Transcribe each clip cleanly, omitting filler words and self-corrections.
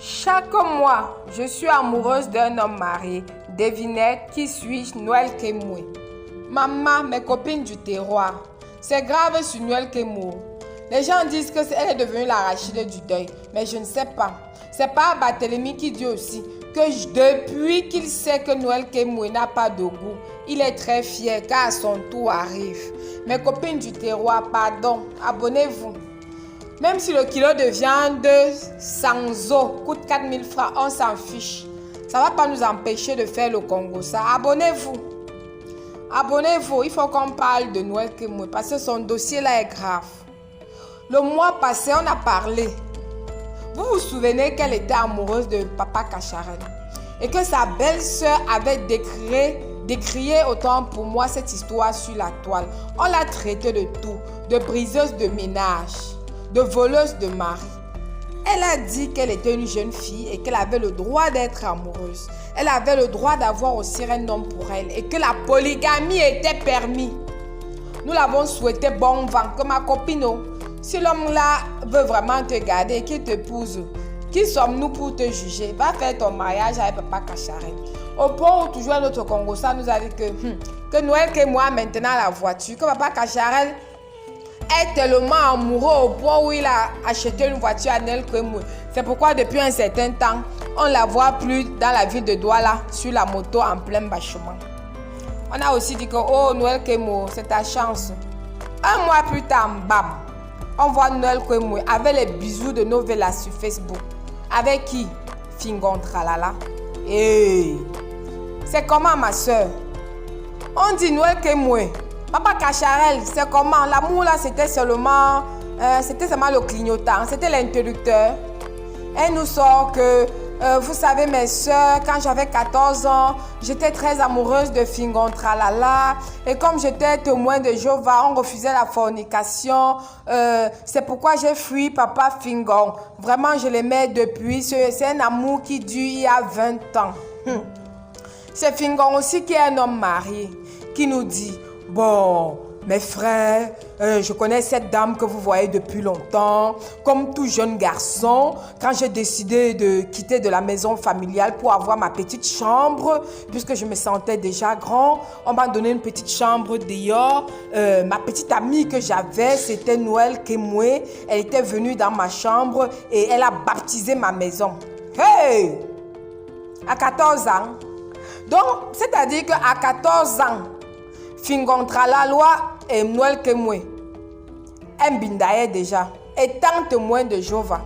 Chaque mois, je suis amoureuse d'un homme marié. Devinez qui suis-je? Noël Kemwe. Maman, mes copines du terroir. C'est grave sur Noël Kemwe. Les gens disent qu'elle est devenue l'arachide du deuil. Mais je ne sais pas. C'est pas Barthélemy qui dit aussi que depuis qu'il sait que Noël Kemwe n'a pas de goût, il est très fier car son tour arrive. Mes copines du terroir, pardon, abonnez-vous. Même si le kilo de viande sans eau coûte 4000 francs, on s'en fiche. Ça ne va pas nous empêcher de faire le Congo. Ça, abonnez-vous. Abonnez-vous. Il faut qu'on parle de Noël Kemwe parce que son dossier là est grave. Le mois passé, on a parlé. Vous vous souvenez qu'elle était amoureuse de Papa Cacharel et que sa belle-sœur avait décrié autant pour moi cette histoire sur la toile. On l'a traitée de tout, de briseuse de ménage, de voleuse de mari. Elle a dit qu'elle était une jeune fille et qu'elle avait le droit d'être amoureuse. Elle avait le droit d'avoir aussi un homme pour elle et que la polygamie était permise. Nous l'avons souhaité bon vent, que ma copine, si l'homme là veut vraiment te garder et qu'il t'épouse, qui sommes-nous pour te juger? Va faire ton mariage avec Papa Cacharel. Au point où toujours notre Congo, ça nous a dit que Noël Kemwe maintenant la voiture, que Papa Cacharel est tellement amoureux au point où il a acheté une voiture à Noël Kemwe. C'est pourquoi depuis un certain temps, on ne la voit plus dans la ville de Douala sur la moto en plein bâchement. On a aussi dit que oh Noël Kemwe, c'est ta chance. Un mois plus tard, bam, on voit Noël Kemwe avec les bisous de Novella sur Facebook. Avec qui? Fingon Tralala. Hey. C'est comment ma soeur? On dit Noël Kemwe. Papa Cacharel, c'est comment? L'amour là, c'était seulement le clignotant, c'était l'interrupteur. Elle nous sort que, vous savez mes soeurs, quand j'avais 14 ans, j'étais très amoureuse de Fingon Tralala. Et comme j'étais témoin de Jéhovah, on refusait la fornication. C'est pourquoi j'ai fui Papa Fingon. Vraiment, je l'aimais depuis. C'est un amour qui dure il y a 20 ans. C'est Fingon aussi qui est un homme marié, qui nous dit... Bon, mes frères, je connais cette dame que vous voyez depuis longtemps. Comme tout jeune garçon, quand j'ai décidé de quitter de la maison familiale pour avoir ma petite chambre, puisque je me sentais déjà grand, on m'a donné une petite chambre dehors. Ma petite amie que j'avais, c'était Noël Kemwe. Elle était venue dans ma chambre et elle a baptisé ma maison. Hey! À 14 ans. Donc, c'est-à-dire qu'à 14 ans, Fingon Tralala et Noël Kemwe, un bindaye déjà, étant témoin de Jéhovah.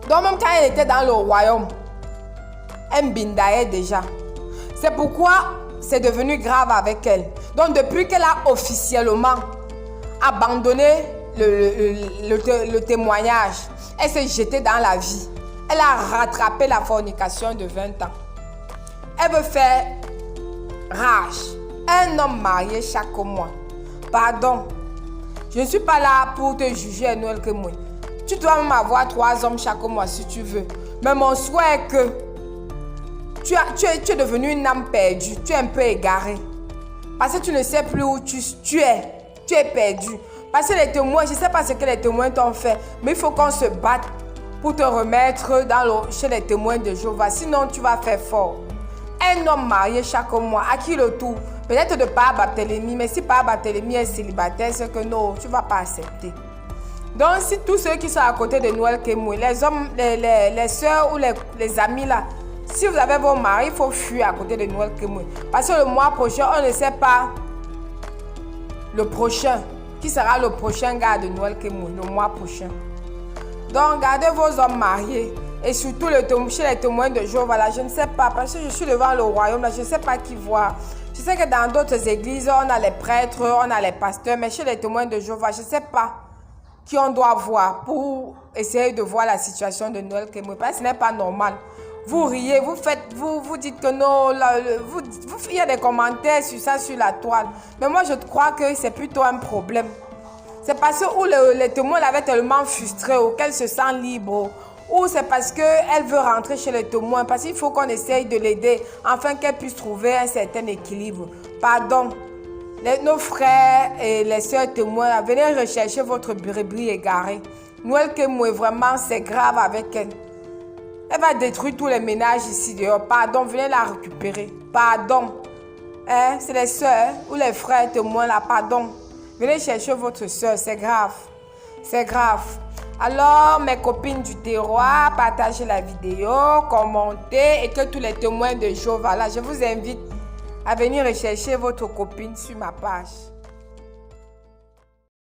Donc même quand elle était dans le royaume, un bindaye déjà. C'est pourquoi c'est devenu grave avec elle. Donc depuis qu'elle a officiellement abandonné le témoignage, elle s'est jetée dans la vie. Elle a rattrapé la fornication de 20 ans. Elle veut faire rage. Un homme marié chaque mois. Pardon, je ne suis pas là pour te juger, Noël Kemwe. Tu dois même avoir 3 hommes chaque mois si tu veux. Mais mon souhait est que tu es devenu une âme perdue. Tu es un peu égaré. Parce que tu ne sais plus où tu es. Tu es perdu. Parce que les témoins, je ne sais pas ce que les témoins t'ont fait. Mais il faut qu'on se batte pour te remettre chez les témoins de Jéhovah. Sinon, tu vas faire fort. Un homme marié chaque mois, à qui le tour? Peut-être de Papa Barthélemy, mais si Papa Barthélemy est célibataire, c'est que non, tu ne vas pas accepter. Donc, si tous ceux qui sont à côté de Noël Kemwe, les hommes, les soeurs ou les amis là, si vous avez vos maris, il faut fuir à côté de Noël Kemwe. Parce que le mois prochain, on ne sait pas le prochain, qui sera le prochain gars de Noël Kemwe, le mois prochain. Donc, gardez vos hommes mariés. Et surtout chez les témoins de Jéhovah, là, je ne sais pas, parce que je suis devant le royaume, là, je ne sais pas qui voir. Je sais que dans d'autres églises, on a les prêtres, on a les pasteurs, mais chez les témoins de Jéhovah, je ne sais pas qui on doit voir pour essayer de voir la situation de Noël Kemwe. Parce que ce n'est pas normal. Vous riez, vous dites que non, il y a des commentaires sur ça, sur la toile. Mais moi, je crois que c'est plutôt un problème. C'est parce que les témoins l'avaient tellement frustré, qu'elle se sent libre. Ou c'est parce qu'elle veut rentrer chez les témoins, parce qu'il faut qu'on essaye de l'aider, afin qu'elle puisse trouver un certain équilibre. Pardon, nos frères et les sœurs témoins, venez rechercher votre brebis égarée. Noël Kemwe, vraiment, c'est grave avec elle. Elle va détruire tous les ménages ici dehors. Pardon, venez la récupérer. Pardon. Hein? C'est les soeurs ou les frères témoins là. Pardon. Venez chercher votre soeur. C'est grave. C'est grave. Alors, mes copines du terroir, partagez la vidéo, commentez et que tous les témoins de Jéhovah, là, je vous invite à venir rechercher votre copine sur ma page.